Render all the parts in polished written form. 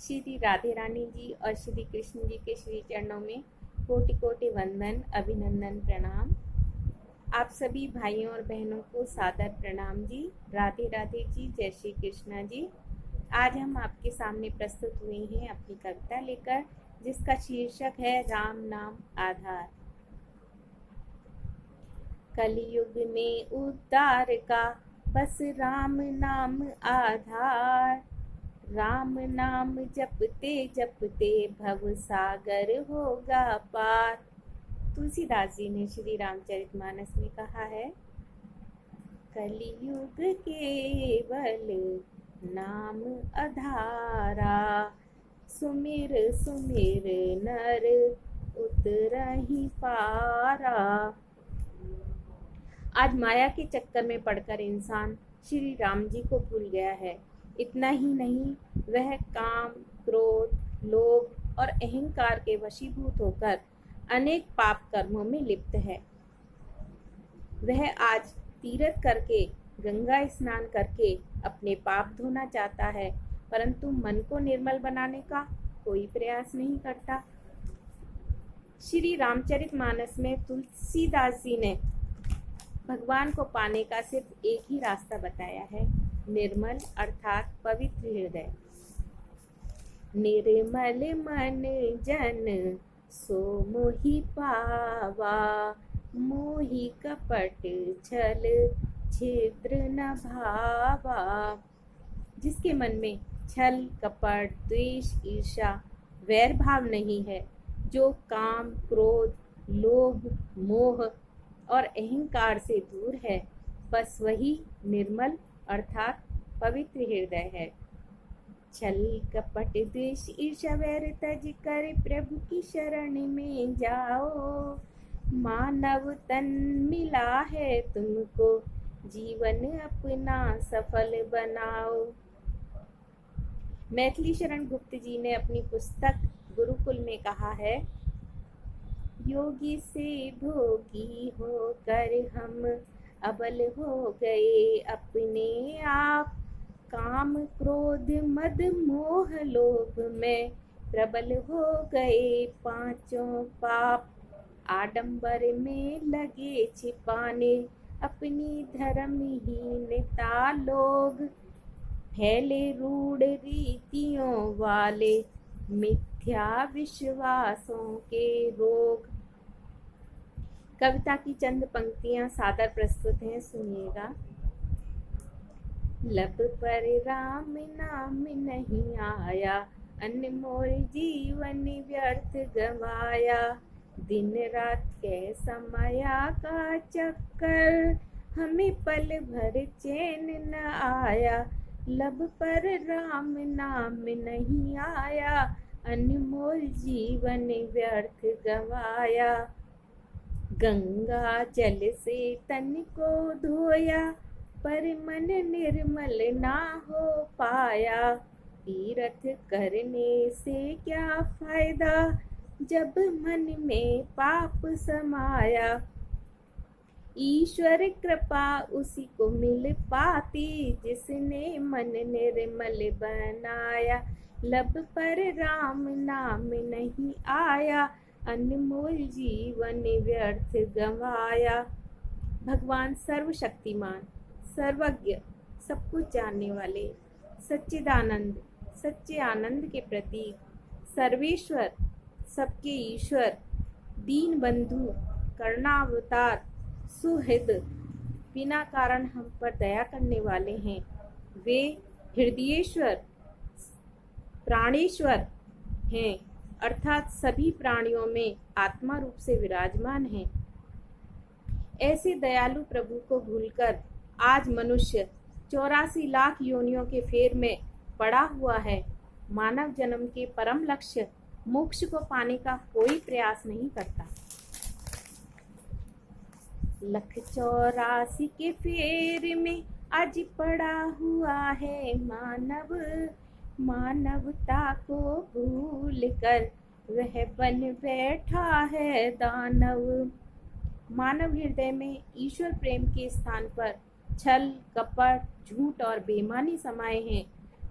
श्री राधे रानी जी और श्री कृष्ण जी के श्री चरणों में कोटि कोटि वंदन, अभिनंदन, प्रणाम। आप सभी भाइयों और बहनों को सादर प्रणाम जी। राधे राधे जी, जय श्री कृष्णा जी। आज हम आपके सामने प्रस्तुत हुए हैं अपनी कविता लेकर, जिसका शीर्षक है राम नाम आधार। कलयुग में उद्धार का बस राम नाम आधार। राम नाम जपते जपते भव सागर होगा पार। तुलसीदास जी ने श्री रामचरितमानस में कहा है, कलयुग केवल नाम आधारा। सुमिर सुमिर नर उतरहि पारा। आज माया के चक्कर में पड़कर इंसान श्री राम जी को भूल गया है। इतना ही नहीं, वह काम, क्रोध, लोभ और अहंकार के वशीभूत होकर अनेक पाप कर्मों में लिप्त है। वह आज तीर्थ करके, गंगा स्नान करके अपने पाप धोना चाहता है, परंतु मन को निर्मल बनाने का कोई प्रयास नहीं करता। श्री रामचरितमानस में तुलसीदास जी ने भगवान को पाने का सिर्फ एक ही रास्ता बताया है, निर्मल अर्थात पवित्र हृदय। निर्मल मन जन सो मोहि पावा। मोहि कपट छल छिद्र न भावा। जिसके मन में छल, कपट, द्वेष, ईर्ष्या, वैर भाव नहीं है, जो काम, क्रोध, लोभ, मोह और अहंकार से दूर है, बस वही निर्मल अर्थात पवित्र हृदय है। छल, कपट, द्वेष, ईर्ष्या, वैर तज कर प्रभु की शरण में जाओ। मानव तन मिला है तुमको, जीवन अपना सफल बनाओ। मैथिली शरण गुप्त जी ने अपनी पुस्तक गुरुकुल में कहा है, योगी से भोगी होकर हम अबल हो गए अपने आप। काम, क्रोध, मद, मोह, लोभ में प्रबल हो गए पांचों पाप। आडंबर में लगे छिपाने अपनी धर्महीनता लोग। फैले रूढ़ रीतियों वाले मिथ्या विश्वासों के रोग। कविता की चंद पंक्तियां सादर प्रस्तुत हैं, सुनिएगा। लब पर राम नाम नहीं आया, अनमोल जीवन व्यर्थ गवाया। दिन रात के समया का चक्कर, हमें पल भर चैन न आया। लब पर राम नाम नहीं आया, अनमोल जीवन व्यर्थ गवाया। गंगा जल से तन को धोया, पर मन निर्मल ना हो पाया। तीर्थ करने से क्या फायदा, जब मन में पाप समाया। ईश्वर कृपा उसी को मिल पाती, जिसने मन निर्मल बनाया। लब पर राम नाम नहीं आया, अनमोल जीवन व्यर्थ गंवाया। भगवान सर्वशक्तिमान, सर्वज्ञ, सब कुछ जानने वाले, सच्चिदानंद, सच्चे आनंद के प्रतीक, सर्वेश्वर, सबके ईश्वर, दीन बंधु, करुणावतार, सुहृद, बिना कारण हम पर दया करने वाले हैं। वे हृदयेश्वर, प्राणेश्वर हैं, अर्थात सभी प्राणियों में आत्मा रूप से विराजमान हैं। ऐसे दयालु प्रभु को भूलकर आज मनुष्य 84 लाख योनियों के फेर में पड़ा हुआ है। मानव जन्म के परम लक्ष्य मोक्ष को पाने का कोई प्रयास नहीं करता। 184 के फेर में आज पड़ा हुआ है मानव। मानवता को भूल कर वह बन बैठा है दानव। मानव हृदय में ईश्वर प्रेम के स्थान पर छल, कपट, झूठ और बेईमानी समाये हैं,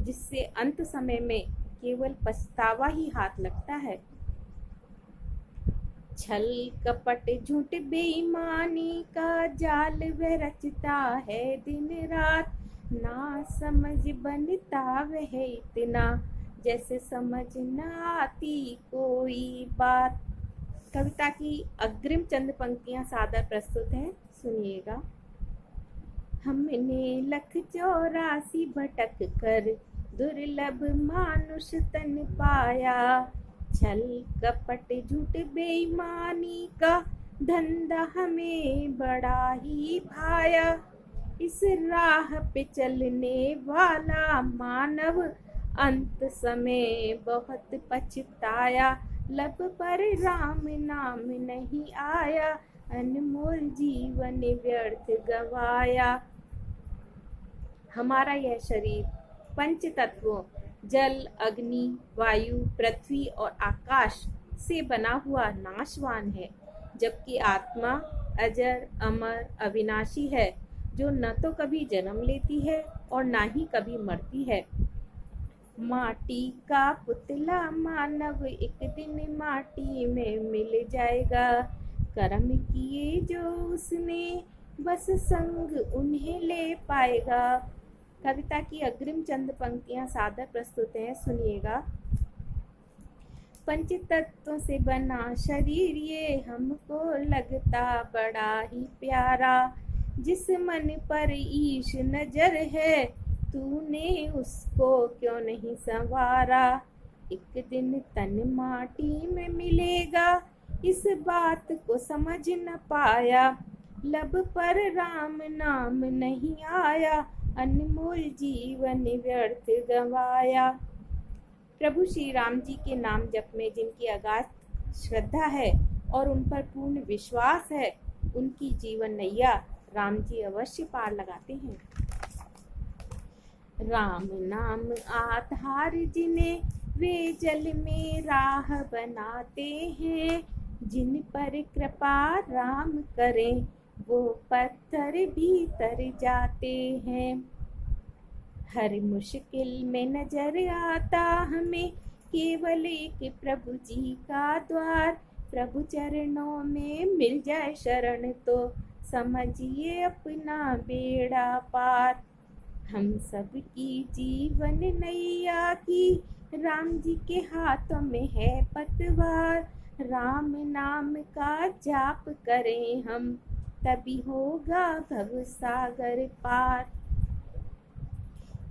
जिससे अंत समय में केवल पछतावा ही हाथ लगता है। छल कपट झूठ बेईमानी का जाल वह रचता है दिन रात, ना समझ बनता वह इतना जैसे समझ न आती कोई बात। कविता की अग्रिम चंद पंक्तियां सादर प्रस्तुत हैं, सुनिएगा। हमने लख 84 भटक कर दुर्लभ मानुष तन पाया, छल कपट झूठ बेईमानी का धंधा हमें बड़ा ही भाया। इस राह पे चलने वाला मानव अंत समय बहुत पछताया, लब पर राम नाम नहीं आया, अनमोल जीवन व्यर्थ गवाया। हमारा यह शरीर पंच तत्वों जल, अग्नि, वायु, पृथ्वी और आकाश से बना हुआ नाशवान है, जबकि आत्मा अजर, अमर, अविनाशी है, जो न तो कभी जन्म लेती है और ना ही कभी मरती है। माटी का पुतला मानव एक दिन माटी में मिल जाएगा, कर्म किए जो उसने बस संग उन्हें ले पाएगा। कविता की अग्रिम चंद पंक्तियां सादर प्रस्तुत हैं, सुनिएगा। पंच तत्वों से बना शरीर ये हमको लगता बड़ा ही प्यारा, जिस मन पर ईश नजर है तूने उसको क्यों नहीं संवारा। एक दिन तन माटी में मिलेगा, इस बात को समझ न पाया, लब पर राम नाम नहीं आया, अनमोल जीवन व्यर्थ गंवाया। प्रभु श्री राम जी के नाम जप में जिनकी अगाध श्रद्धा है और उन पर पूर्ण विश्वास है, उनकी जीवन नैया राम जी अवश्य पार लगाते हैं। राम नाम आधार जिन्हें वे जल में राह बनाते हैं, जिन पर कृपा राम करें वो पत्थर भी तर जाते हैं। हर मुश्किल में नजर आता हमें केवल एक प्रभु जी का द्वार, प्रभु चरणों में मिल जाए शरण तो समझिए अपना बेड़ा पार। हम सब की जीवन नैया की राम जी के हाथों में है पतवार, राम नाम का जाप करें हम तभी होगा भव सागर पार।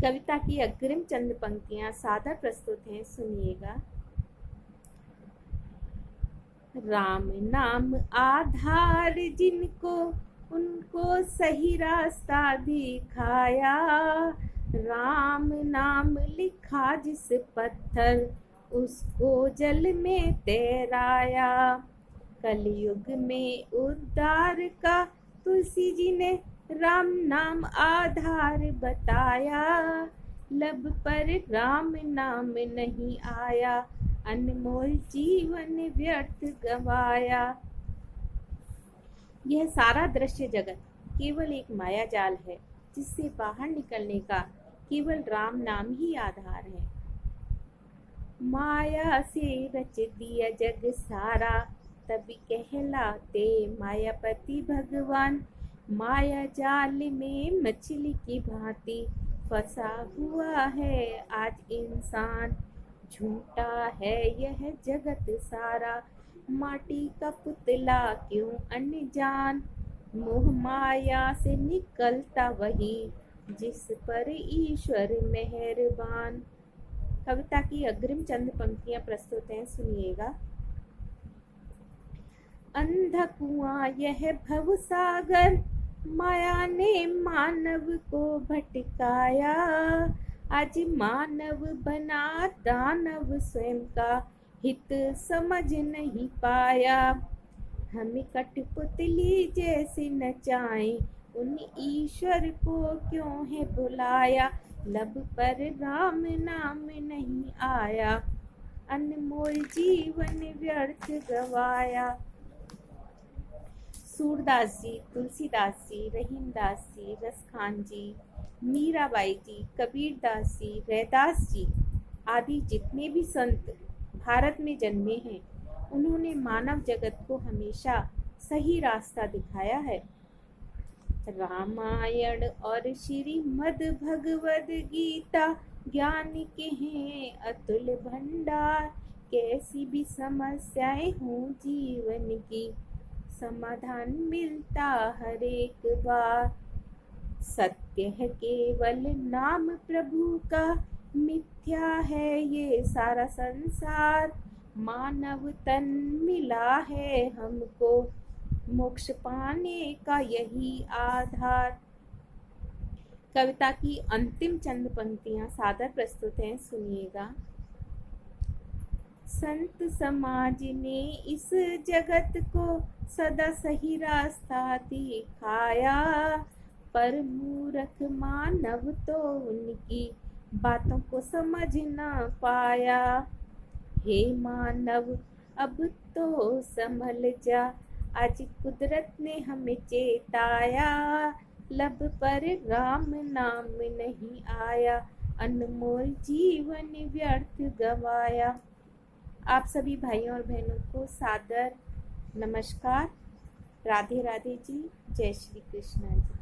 कविता की अग्रिम चंद पंक्तियां सादर प्रस्तुत हैं, सुनिएगा। राम नाम आधार जिनको उनको सही रास्ता दिखाया, राम नाम लिखा जिस पत्थर उसको जल में तैराया। कलयुग में उद्धार का तुलसी जी ने राम नाम आधार बताया, लब पर राम नाम नहीं आया, अनमोल जीवन व्यर्थ गवाया। यह सारा दृश्य जगत केवल एक माया जाल है, जिससे बाहर निकलने का केवल राम नाम ही आधार है। माया से रच दिया जग सारा, तभी कहलाते मायापति भगवान। माया जाल में मछली की भांति फंसा हुआ है आज इंसान, झूठा है यह जगत सारा, माटी का पुतला क्यों अनजान। मोह माया से निकलता वही जिस पर ईश्वर मेहरबान। कविता की अग्रिम चंद पंक्तियां प्रस्तुत हैं, सुनिएगा। अंधा कुआं यह भव सागर, माया ने मानव को भटकाया, आज मानव बना दानव स्वयं का हित समझ नहीं पाया। हमें कठपुतली जैसे नचाएं उन ईश्वर को क्यों है बुलाया, लब पर राम नाम नहीं आया, अनमोल जीवन व्यर्थ गवाया। सूरदास जी, तुलसीदास जी, रहीमदास जी, रसखान जी, मीराबाई जी, कबीरदास जी, रैदास जी आदि जितने भी संत भारत में जन्मे हैं, उन्होंने मानव जगत को हमेशा सही रास्ता दिखाया है। रामायण और श्रीमद् भगवद गीता ज्ञान के हैं अतुल भंडार। कैसी भी समस्याएं हों जीवन की, समाधान मिलता हर एक बार। सत्य है केवल नाम प्रभु का, मिथ्या है ये सारा संसार। मानव तन मिला है हमको, मोक्ष पाने का यही आधार। कविता की अंतिम चंद पंक्तियां सादर प्रस्तुत हैं, सुनिएगा। संत समाज ने इस जगत को सदा सही रास्ता दिखाया, पर मूर्ख मानव तो उनकी बातों को समझ न पाया। हे मानव अब तो संभल जा, आज कुदरत ने हमें चेताया। लब पर राम नाम नहीं आया, अनमोल जीवन व्यर्थ गवाया। आप सभी भाइयों और बहनों को सादर नमस्कार। राधे राधे जी। जय श्री कृष्ण जी।